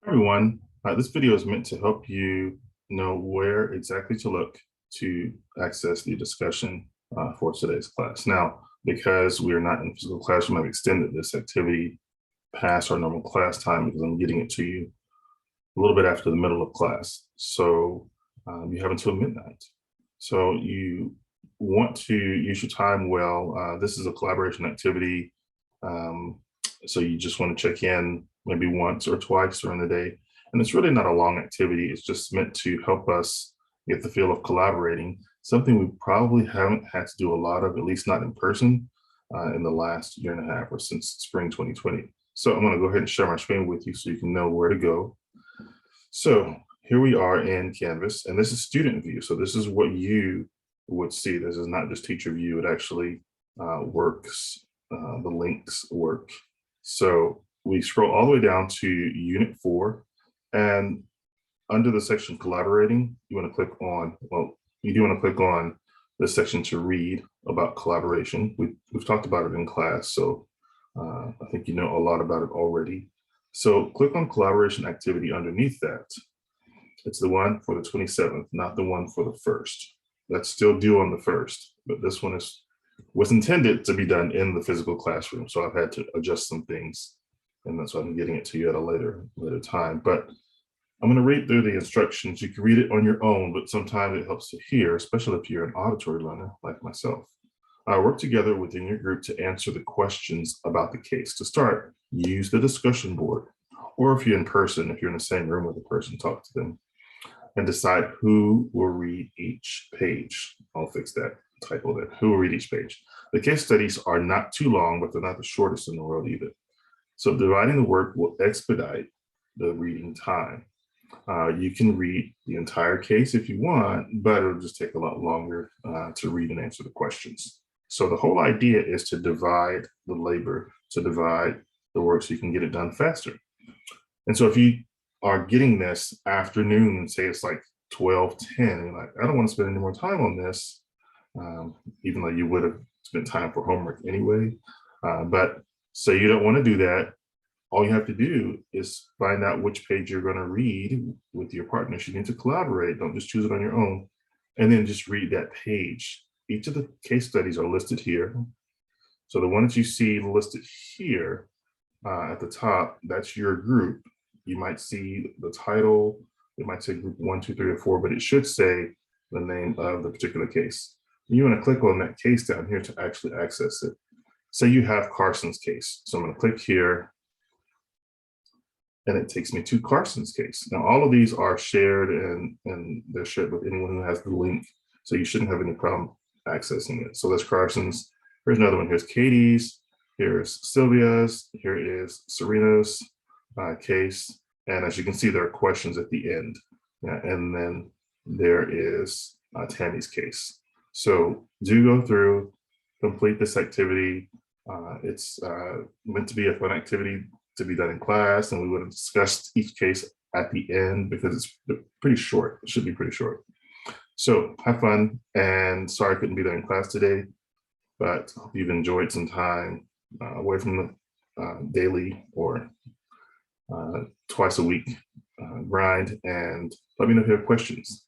Everyone, this video is meant to help you know where exactly to look to access the discussion for today's class. Now, because we are not in physical classroom, I've extended this activity past our normal class time because I'm getting it to you a little bit after the middle of class. So you have until midnight. So you want to use your time well. This is a collaboration activity. So you just want to check in maybe once or twice during the day. And it's really not a long activity. It's just meant to help us get the feel of collaborating, something we probably haven't had to do a lot of, at least not in person, in the last year and a half or since spring 2020. So I'm going to go ahead and share my screen with you so you can know where to go. So here we are in Canvas, and this is student view. So this is what you would see. This is not just teacher view. It actually works. The links work. So we scroll all the way down to Unit 4, and under the section Collaborating, you want to click on, you do want to click on this section to read about collaboration. We've talked about it in class, so I think you know a lot about it already. So click on Collaboration Activity underneath that. It's the one for the 27th, not the one for the 1st. That's still due on the 1st, but this one was intended to be done in the physical classroom. So I've had to adjust some things, and that's why I'm getting it to you at a later time. But I'm going to read through the instructions. You can read it on your own, but sometimes it helps to hear, especially if you're an auditory learner like myself. Work together within your group to answer the questions about the case. To start, use the discussion board, or if you're in person, if you're in the same room with a person, talk to them and decide who will read each page. I'll fix that typo there. Who will read each page? The case studies are not too long, but they're not the shortest in the world either. So dividing the work will expedite the reading time. You can read the entire case if you want, but it'll just take a lot longer to read and answer the questions. So the whole idea is to divide the labor, to divide the work so you can get it done faster. And so if you are getting this afternoon and say it's like 12:10, and you're like, I don't want to spend any more time on this, even though you would have spent time for homework anyway. But say you don't want to do that, all you have to do is find out which page you're going to read with your partners. You need to collaborate. Don't just choose it on your own, and then just read that page. Each of the case studies are listed here. So the one that you see listed here at the top, that's your group. You might see the title. It might say group 1, 2, 3, or 4, but it should say the name of the particular case. You want to click on that case down here to actually access it. Say you have Carson's case. So I'm going to click here, and it takes me to Carson's case. Now, all of these are shared, and they're shared with anyone who has the link. So you shouldn't have any problem accessing it. So that's Carson's. Here's another one. Here's Katie's. Here's Sylvia's. Here is Serena's case. And as you can see, there are questions at the end. Yeah, and then there is Tammy's case. So do go through, complete this activity. It's meant to be a fun activity to be done in class, and we would have discussed each case at the end because it's pretty short. It should be pretty short. So have fun, and sorry I couldn't be there in class today, but hope you've enjoyed some time away from the daily or twice a week grind, and let me know if you have questions.